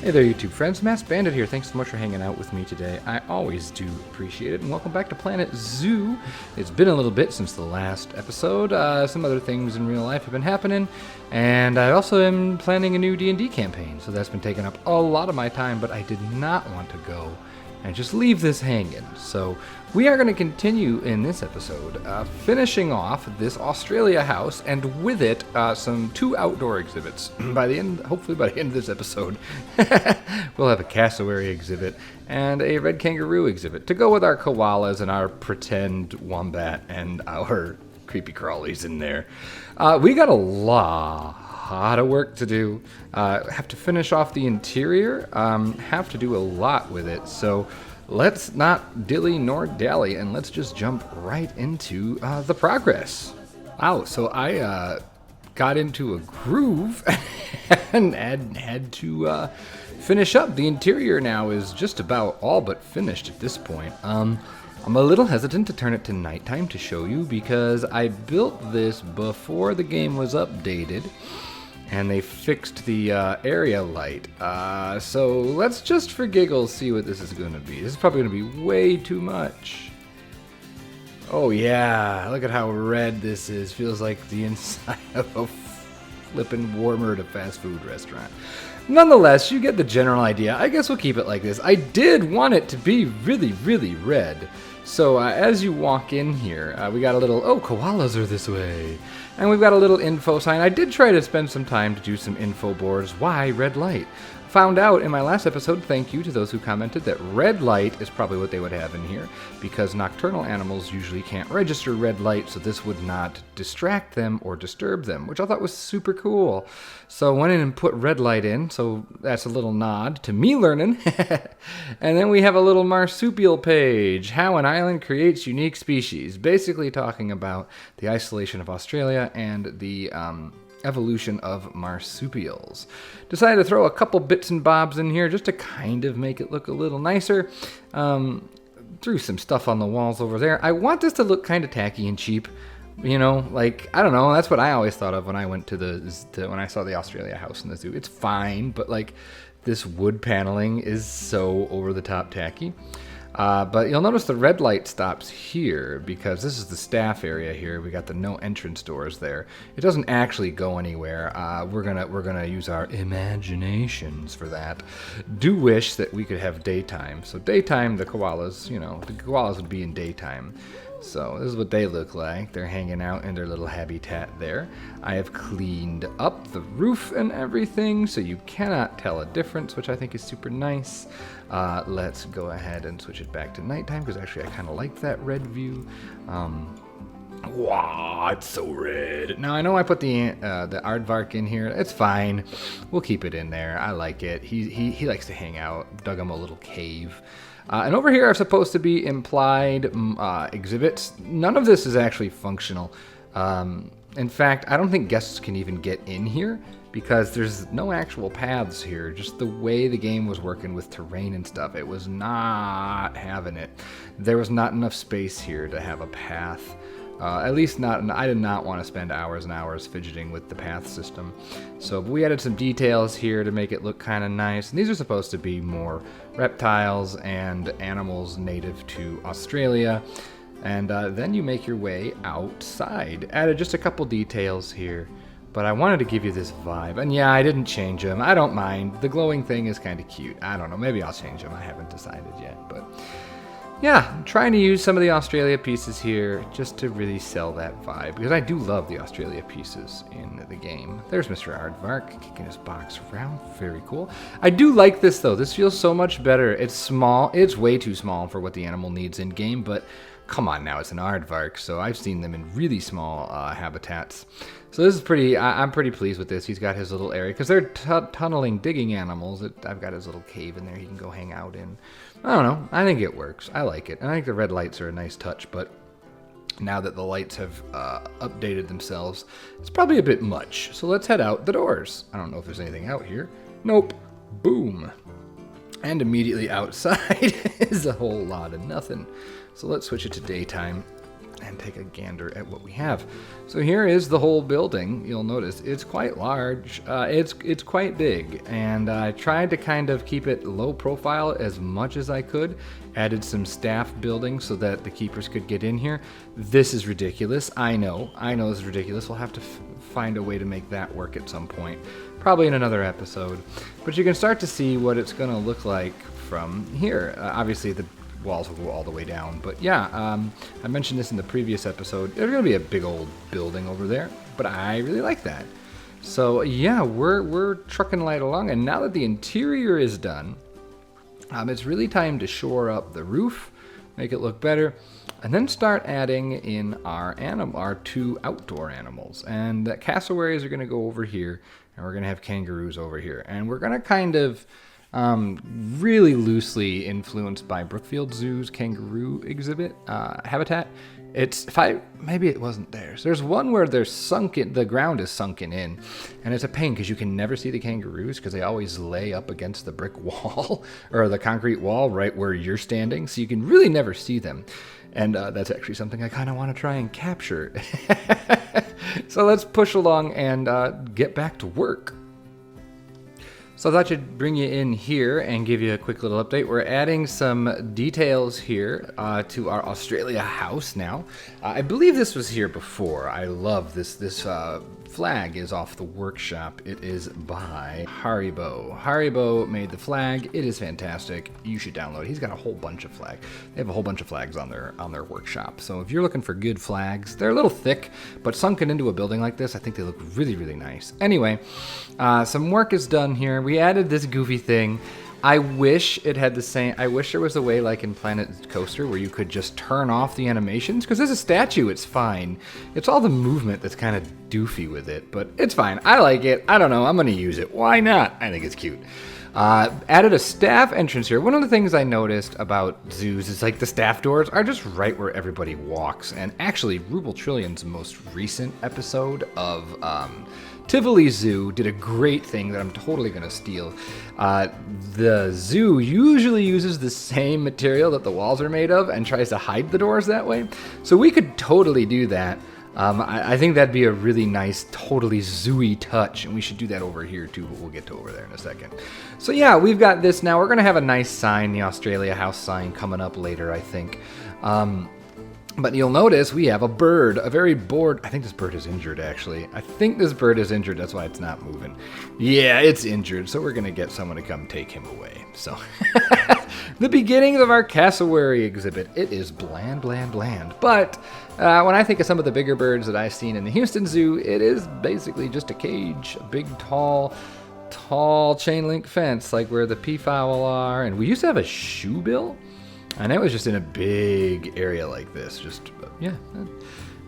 Hey there, YouTube friends. maskedbandit here. Thanks so much for hanging out with me today. I always do appreciate it. And welcome back to Planet Zoo. It's been a little bit since the last episode. Some other things in real life have been happening. And I also am planning a new D&D campaign. So that's been taking up a lot of my time. But I did not want to go and just leave this hanging. So we are going to continue in this episode, finishing off this Australia house, and with it, two outdoor exhibits. Hopefully by the end of this episode, we'll have a cassowary exhibit and a red kangaroo exhibit to go with our koalas and our pretend wombat and our creepy crawlies in there. We got a lot of work to do. Have to finish off the interior. Have to do a lot with it. So let's not dilly nor dally, and let's just jump right into the progress. Wow, so I got into a groove and had to finish up. The interior now is just about all but finished at this point. I'm a little hesitant to turn it to nighttime to show you because I built this before the game was updated and they fixed the area light. So let's just for giggles see what this is going to be. This is probably going to be way too much. Oh yeah, look at how red this is. Feels like the inside of a flippin' warmer at a fast food restaurant. Nonetheless, you get the general idea. I guess we'll keep it like this. I did want it to be really, really red. So as you walk in here, we got a little, koalas are this way. And we've got a little info sign. I did try to spend some time to do some info boards. Why red light? Found out in my last episode, thank you to those who commented, that red light is probably what they would have in here because nocturnal animals usually can't register red light, so this would not distract them or disturb them, which I thought was super cool. So I went in and put red light in, so that's a little nod to me learning. And then we have a little marsupial page, how an island creates unique species, basically talking about the isolation of Australia and the evolution of marsupials. Decided to throw a couple bits and bobs in here just to kind of make it look a little nicer. Threw some stuff on the walls over there. I want this to look kind of tacky and cheap. You know, like, I don't know, that's what I always thought of when I went when I saw the Australia house in the zoo. It's fine, but like this wood paneling is so over the top tacky. But you'll notice the red light stops here because this is the staff area here. We got the no entrance doors there. It doesn't actually go anywhere. We're gonna use our imaginations for that. Do wish that we could have daytime. So daytime, the koalas would be in daytime. So this is what they look like. They're hanging out in their little habitat there. I have cleaned up the roof and everything, so you cannot tell a difference, which I think is super nice. Let's go ahead and switch it back to nighttime, because actually I kind of like that red view. Wow, it's so red. Now I know I put the aardvark in here. It's fine. We'll keep it in there. I like it. He likes to hang out. Dug him a little cave. And over here are supposed to be implied exhibits. None of this is actually functional. In fact, I don't think guests can even get in here because there's no actual paths here. Just the way the game was working with terrain and stuff, it was not having it. There was not enough space here to have a path. At least not, I did not want to spend hours and hours fidgeting with the path system. So we added some details here to make it look kind of nice. And these are supposed to be more reptiles and animals native to Australia. And then you make your way outside. Added just a couple details here. But I wanted to give you this vibe. And yeah, I didn't change them. I don't mind. The glowing thing is kind of cute. I don't know. Maybe I'll change them. I haven't decided yet. But yeah, I'm trying to use some of the Australia pieces here just to really sell that vibe, because I do love the Australia pieces in the game. There's Mr. Aardvark kicking his box around. Very cool. I do like this, though. This feels so much better. It's small. It's way too small for what the animal needs in-game, but come on now, it's an aardvark, so I've seen them in really small habitats. So this is pretty, I'm pretty pleased with this. He's got his little area, because they're tunneling, digging animals. I've got his little cave in there he can go hang out in. I don't know. I think it works. I like it. And I think the red lights are a nice touch, but now that the lights have updated themselves, it's probably a bit much. So let's head out the doors. I don't know if there's anything out here. Nope. Boom. And immediately outside is a whole lot of nothing. So let's switch it to daytime. and take a gander at what we have. So here is the whole building. You'll notice it's quite large. It's quite big, and I tried to kind of keep it low profile as much as I could. Added some staff buildings so that the keepers could get in here. This is ridiculous. I know this is ridiculous. We'll have to find a way to make that work at some point, probably in another episode. But you can start to see what it's going to look like from here. Obviously, the walls will go all the way down. But yeah, I mentioned this in the previous episode. There's going to be a big old building over there, but I really like that. So yeah, we're trucking right along. And now that the interior is done, it's really time to shore up the roof, make it look better, and then start adding in our 2 outdoor animals. And the cassowaries are going to go over here, and we're going to have kangaroos over here. And we're going to kind of really loosely influenced by Brookfield Zoo's kangaroo exhibit habitat. Maybe it wasn't theirs. There's one where the ground is sunken in, and it's a pain because you can never see the kangaroos because they always lay up against the brick wall or the concrete wall right where you're standing, so you can really never see them. And that's actually something I kind of want to try and capture. So let's push along and get back to work. So I thought I'd bring you in here and give you a quick little update. We're adding some details here to our Australia house now. I believe this was here before. I love this. This flag is off the workshop. It is by Haribo. Haribo made the flag. It is fantastic. You should download it. He's got a whole bunch of flags. They have a whole bunch of flags on their workshop. So if you're looking for good flags, they're a little thick, but sunken into a building like this, I think they look really, really nice. Anyway, some work is done here. We added this goofy thing. I wish it had the same. I wish there was a way like in Planet Coaster where you could just turn off the animations, because as a statue it's fine. It's all the movement that's kind of doofy with it, but it's fine. I like it. I don't know. I'm going to use it. Why not? I think it's cute. Added a staff entrance here. One of the things I noticed about zoos is like the staff doors are just right where everybody walks. And actually, Ruble Trillion's most recent episode of Tivoli Zoo did a great thing that I'm totally going to steal. The zoo usually uses the same material that the walls are made of and tries to hide the doors that way. So we could totally do that. I think that'd be a really nice, totally zoo-y touch, and we should do that over here too, but we'll get to over there in a second. So yeah, we've got this now. We're going to have a nice sign, the Australia House sign, coming up later, I think. But you'll notice we have a bird, a very bored. I think this bird is injured, actually. I think this bird is injured. That's why it's not moving. Yeah, it's injured. So we're going to get someone to come take him away. So the beginning of our cassowary exhibit. It is bland, bland, bland. But when I think of some of the bigger birds that I've seen in the Houston Zoo, it is basically just a cage, a big, tall chain link fence, like where the peafowl are. And we used to have a shoebill. And it was just in a big area like this. Just, yeah. And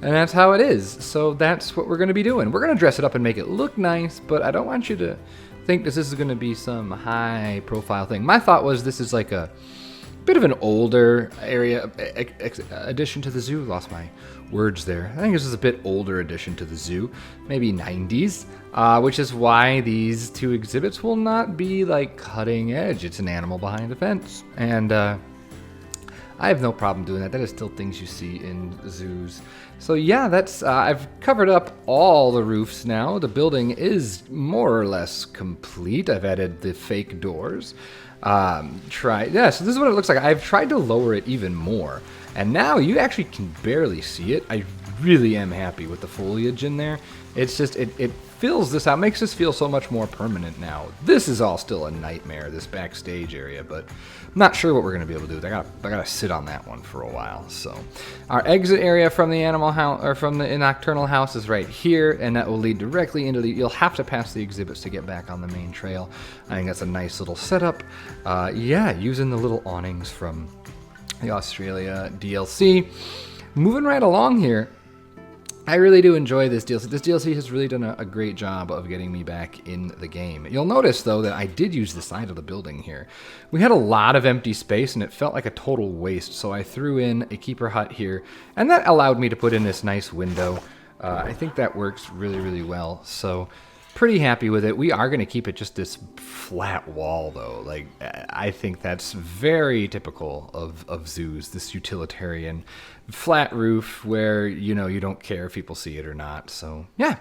that's how it is. So that's what we're going to be doing. We're going to dress it up and make it look nice, but I don't want you to think this is going to be some high profile thing. My thought was this is like a bit of an older area addition to the zoo. Lost my words there. I think this is a bit older addition to the zoo. Maybe 90s. Which is why these 2 exhibits will not be like cutting edge. It's an animal behind a fence. And, I have no problem doing that. That is still things you see in zoos. So yeah, that's I've covered up all the roofs now. The building is more or less complete. I've added the fake doors. So this is what it looks like. I've tried to lower it even more. And now you actually can barely see it. I really am happy with the foliage in there. It's just, it fills this out, makes this feel so much more permanent now. This is all still a nightmare, this backstage area, but I'm not sure what we're going to be able to do. I gotta sit on that one for a while. So our exit area from the animal house, or from the Nocturnal House, is right here, and that will lead directly into you'll have to pass the exhibits to get back on the main trail. I think that's a nice little setup. Using the little awnings from the Australia DLC. Moving right along here, I really do enjoy this DLC. This DLC has really done a great job of getting me back in the game. You'll notice, though, that I did use the side of the building here. We had a lot of empty space, and it felt like a total waste, so I threw in a keeper hut here, and that allowed me to put in this nice window. I think that works really, really well, so pretty happy with it. We are going to keep it just this flat wall, though. Like, I think that's very typical of zoos, this utilitarian flat roof where, you don't care if people see it or not. So, yeah.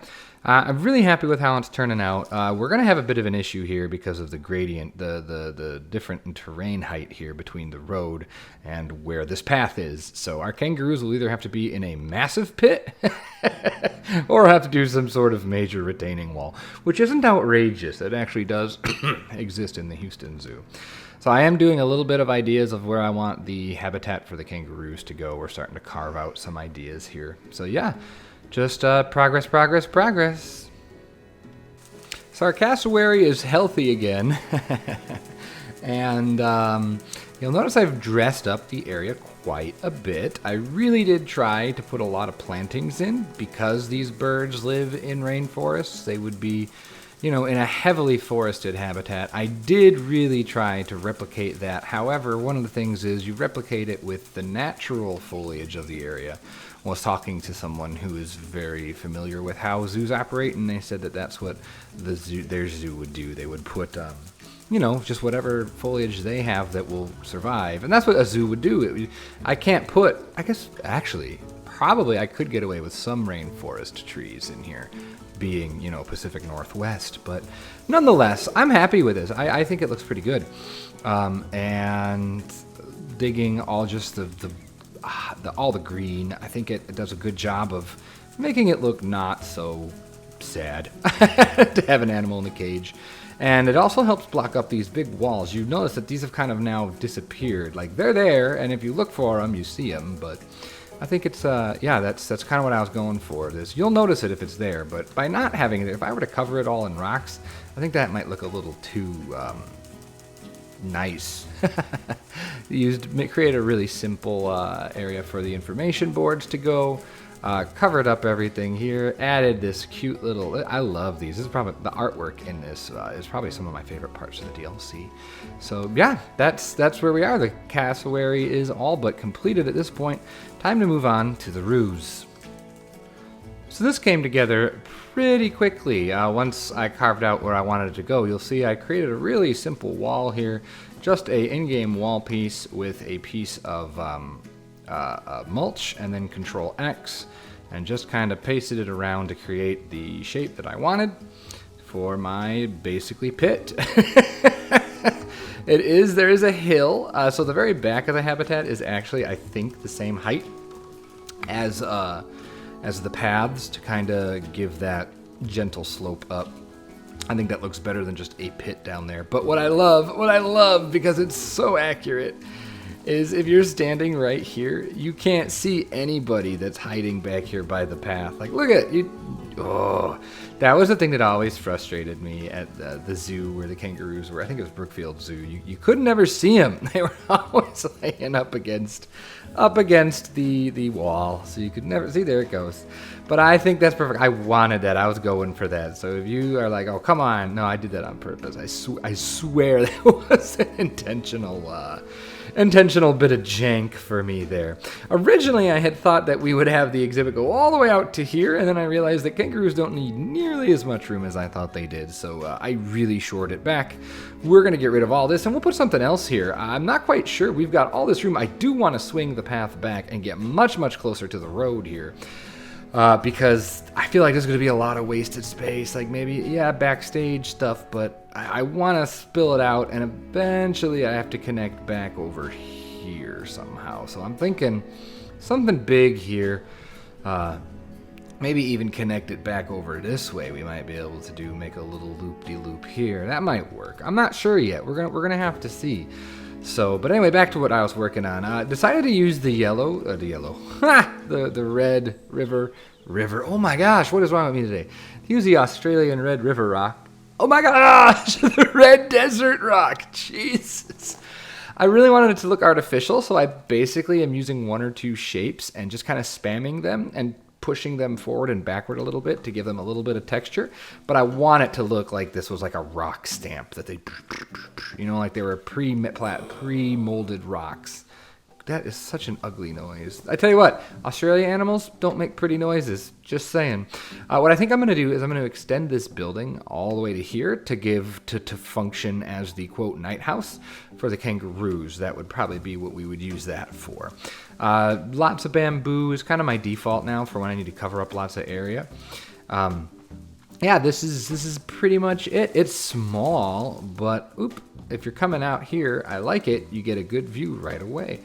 I'm really happy with how it's turning out. We're going to have a bit of an issue here because of the gradient, the different in terrain height here between the road and where this path is. So our kangaroos will either have to be in a massive pit or have to do some sort of major retaining wall, which isn't outrageous. It actually does exist in the Houston Zoo. So I am doing a little bit of ideas of where I want the habitat for the kangaroos to go. We're starting to carve out some ideas here. So yeah. Just progress. So our cassowary is healthy again. And you'll notice I've dressed up the area quite a bit. I really did try to put a lot of plantings in because these birds live in rainforests. They would be, in a heavily forested habitat. I did really try to replicate that. However, one of the things is you replicate it with the natural foliage of the area. I was talking to someone who is very familiar with how zoos operate, and they said that that's what their zoo would do. They would put, just whatever foliage they have that will survive. And that's what a zoo would do. I can't put, I guess, actually, probably I could get away with some rainforest trees in here, being, Pacific Northwest. But nonetheless, I'm happy with this. I think it looks pretty good. And digging all just all the green, I think it does a good job of making it look not so sad to have an animal in a cage. And it also helps block up these big walls. You notice that these have kind of now disappeared. Like, they're there, and if you look for them, you see them. But I think it's, that's kind of what I was going for. You'll notice it if it's there, but by not having it, if I were to cover it all in rocks, I think that might look a little too nice. Create a really simple area for the information boards to go. Covered up everything here. Added this cute little. I love these. This is probably the artwork in this is probably some of my favorite parts of the DLC. So yeah, that's where we are. The cassowary is all but completed at this point. Time to move on to the roos. So this came together pretty quickly. Once I carved out where I wanted it to go, you'll see I created a really simple wall here. Just a in-game wall piece with a piece of mulch and then Control X, and just kind of pasted it around to create the shape that I wanted for my basically pit. There is a hill, so the very back of the habitat is actually, I think, the same height as the paths to kind of give that gentle slope up. I think that looks better than just a pit down there. But what I love, because it's so accurate, is if you're standing right here, you can't see anybody that's hiding back here by the path. Like, look at you. Oh, that was the thing that always frustrated me at the zoo where the kangaroos were. I think it was Brookfield Zoo. You could never see them. They were always laying up against the wall, so you could never see. There it goes. But I think that's perfect. I wanted that. I was going for that. So if you are like, oh, come on. No, I did that on purpose. I swear that was an intentional bit of jank for me there. Originally, I had thought that we would have the exhibit go all the way out to here, and then I realized that kangaroos don't need nearly as much room as I thought they did, so I really shored it back. We're going to get rid of all this, and we'll put something else here. I'm not quite sure. We've got all this room. I do want to swing the path back and get much, much closer to the road here. Because I feel like there's going to be a lot of wasted space, like maybe, backstage stuff, but I want to spill it out, and eventually I have to connect back over here somehow. So I'm thinking something big here, maybe even connect it back over this way. We might be able to make a little loop-de-loop here. That might work. I'm not sure yet. We're gonna have to see. So, but anyway, back to what I was working on. Decided to use the red river. Oh my gosh, what is wrong with me today? Use the Australian red river rock. Oh my gosh, the red desert rock. Jesus. I really wanted it to look artificial, so I basically am using one or two shapes and just kind of spamming them and pushing them forward and backward a little bit to give them a little bit of texture. But I want it to look like this was like a rock stamp that they, like they were pre-molded rocks. That is such an ugly noise. I tell you what, Australia animals don't make pretty noises. Just saying. What I think I'm going to do is I'm going to extend this building all the way to here to function as the, quote, night house for the kangaroos. That would probably be what we would use that for. Lots of bamboo is kind of my default now for when I need to cover up lots of area. Yeah, this is pretty much it. It's small, but if you're coming out here, I like it. You get a good view right away.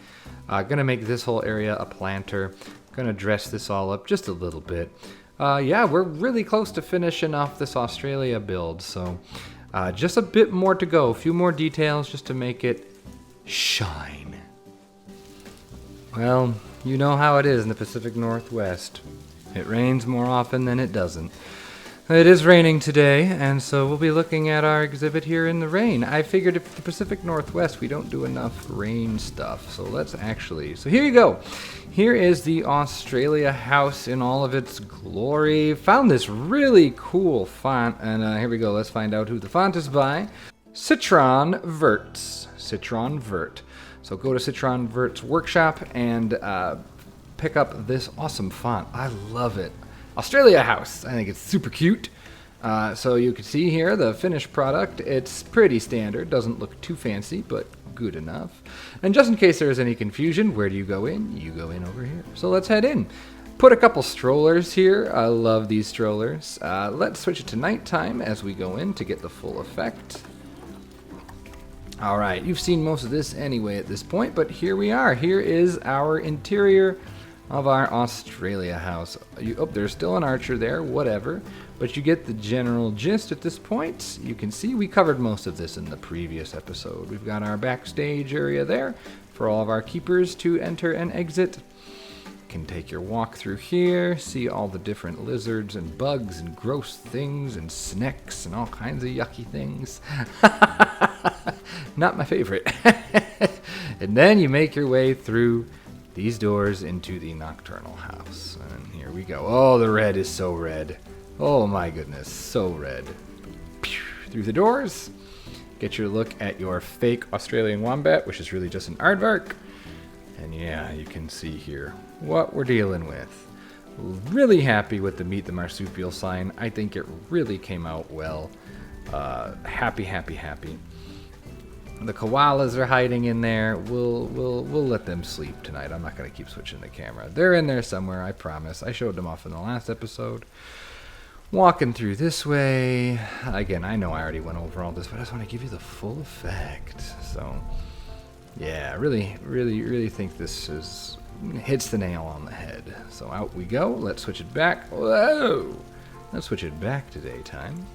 Gonna make this whole area a planter. Gonna dress this all up just a little bit. Yeah, we're really close to finishing off this Australia build, so just a bit more to go. A few more details just to make it shine. Well, you know how it is in the Pacific Northwest. It rains more often than it doesn't. It is raining today, and so we'll be looking at our exhibit here in the rain. I figured if the Pacific Northwest, we don't do enough rain stuff, so let's actually... So here you go. Here is the Australia house in all of its glory. Found this really cool font, and here we go. Let's find out who the font is by. Citron Verts. Citron Vert. So go to Citron Vert's workshop and pick up this awesome font. I love it. Australia House. I think it's super cute. So you can see here the finished product. It's pretty standard. Doesn't look too fancy, but good enough. And just in case there is any confusion, where do you go in? You go in over here. So let's head in. Put a couple strollers here. I love these strollers. Let's switch it to nighttime as we go in to get the full effect. All right, you've seen most of this anyway at this point, but here we are. Here is our interior of our Australia house. There's still an archer there, whatever, but you get the general gist at this point. You can see we covered most of this in the previous episode. We've got our backstage area there for all of our keepers to enter and exit. You can take your walk through here, see all the different lizards and bugs and gross things and snakes and all kinds of yucky things. Not my favorite. And then you make your way through these doors into the Nocturnal House. And here we go. Oh, the red is so red. Oh my goodness, so red. Through the doors, get your look at your fake Australian wombat, which is really just an aardvark. And yeah, you can see here what we're dealing with. Really happy with the Meet the Marsupial sign. I think it really came out well. Happy, happy, happy. The koalas are hiding in there. We'll let them sleep tonight. I'm not going to keep switching the camera. They're in there somewhere, I promise. I showed them off in the last episode. Walking through this way. Again, I know I already went over all this, but I just want to give you the full effect. So, yeah, really, really, really think this hits the nail on the head. So out we go. Let's switch it back. Whoa! Let's switch it back to daytime.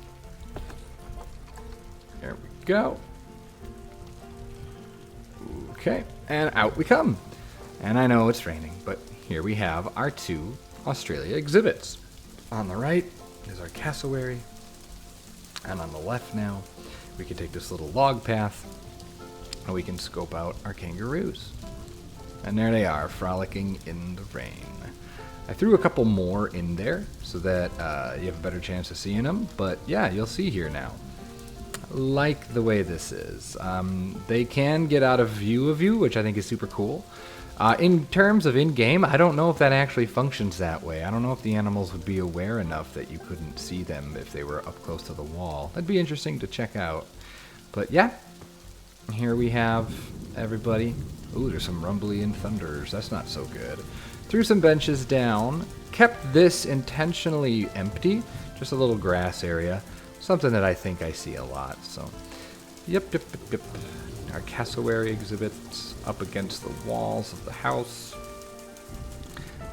There we go. Okay, and out we come. And I know it's raining, but here we have our two Australia exhibits. On the right is our cassowary, and on the left now, we can take this little log path, and we can scope out our kangaroos. And there they are, frolicking in the rain. I threw a couple more in there so that you have a better chance of seeing them, but yeah, you'll see here now. Like the way this is. They can get out of view of you, which I think is super cool. In terms of in-game, I don't know if that actually functions that way. I don't know if the animals would be aware enough that you couldn't see them if they were up close to the wall. That'd be interesting to check out. But yeah, here we have everybody. Ooh, there's some rumbly and thunders. That's not so good. Threw some benches down. Kept this intentionally empty. Just a little grass area. Something that I think I see a lot, so... Yep. Our cassowary exhibits up against the walls of the house.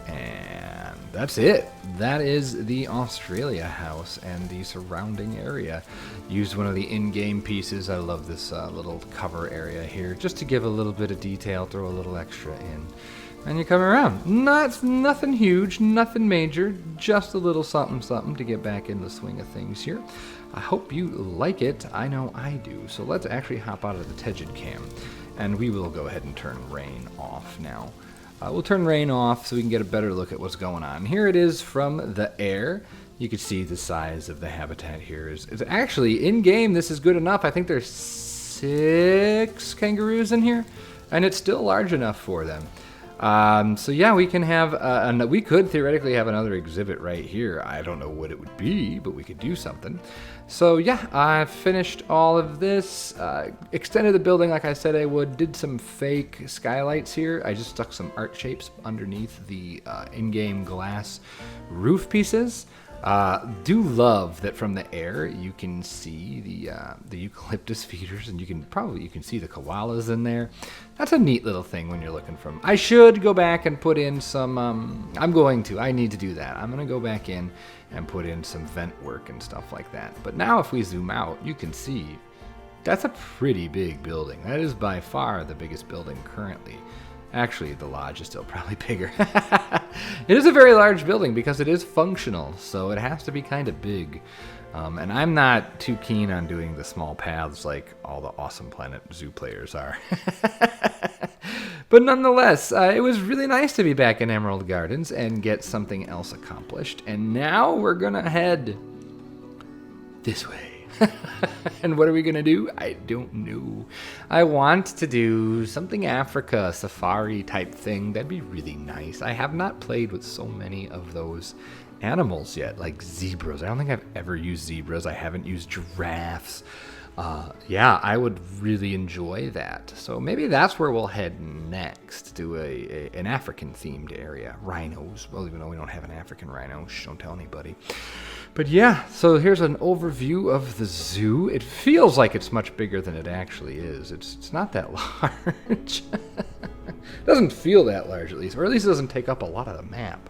And that's it. That is the Australia house and the surrounding area. Used one of the in-game pieces. I love this little cover area here, just to give a little bit of detail, throw a little extra in. And you come around. Nothing huge, nothing major, just a little something to get back in the swing of things here. I hope you like it. I know I do. So let's actually hop out of the Tegid cam, and we will go ahead and turn rain off now. We'll turn rain off so we can get a better look at what's going on. Here it is from the air. You can see the size of the habitat here. It's actually, in-game, this is good enough. I think there's 6 kangaroos in here, and it's still large enough for them. So yeah, we can have, we could theoretically have another exhibit right here. I don't know what it would be, but we could do something. So yeah, I finished all of this, extended the building like I said I would, did some fake skylights here. I just stuck some art shapes underneath the in-game glass roof pieces. Do love that from the air you can see the eucalyptus feeders, and you can see the koalas in there. That's a neat little thing when you're looking from. I should go back and put in some. I need to do that. I'm gonna go back in and put in some vent work and stuff like that. But now if we zoom out, you can see that's a pretty big building. That is by far the biggest building currently. Actually, the lodge is still probably bigger. It is a very large building because it is functional, so it has to be kind of big. And I'm not too keen on doing the small paths like all the Awesome Planet Zoo players are. But nonetheless, it was really nice to be back in Emerald Gardens and get something else accomplished. And now we're going to head this way. And what are we going to do? I don't know. I want to do something Africa safari type thing. That'd be really nice. I have not played with so many of those animals yet, like zebras. I don't think I've ever used zebras. I haven't used giraffes. Yeah, I would really enjoy that. So maybe that's where we'll head next, to an African themed area. Rhinos. Well, even though we don't have an African rhino, don't tell anybody. But yeah, so here's an overview of the zoo. It feels like it's much bigger than it actually is. It's not that large. It doesn't feel that large, at least. Or at least it doesn't take up a lot of the map.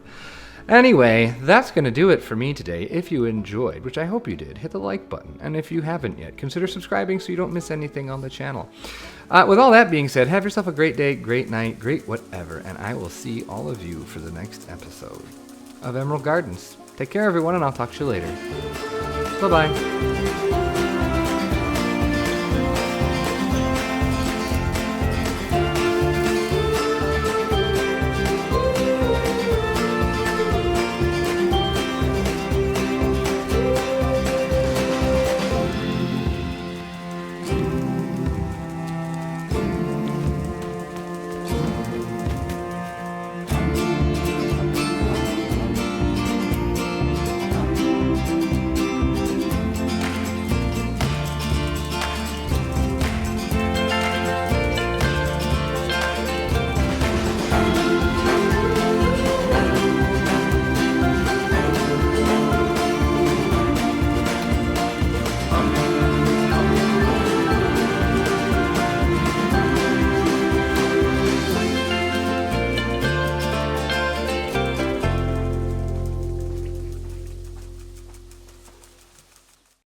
Anyway, that's going to do it for me today. If you enjoyed, which I hope you did, hit the like button. And if you haven't yet, consider subscribing so you don't miss anything on the channel. With all that being said, have yourself a great day, great night, great whatever. And I will see all of you for the next episode of Emerald Gardens. Take care, everyone, and I'll talk to you later. Bye-bye.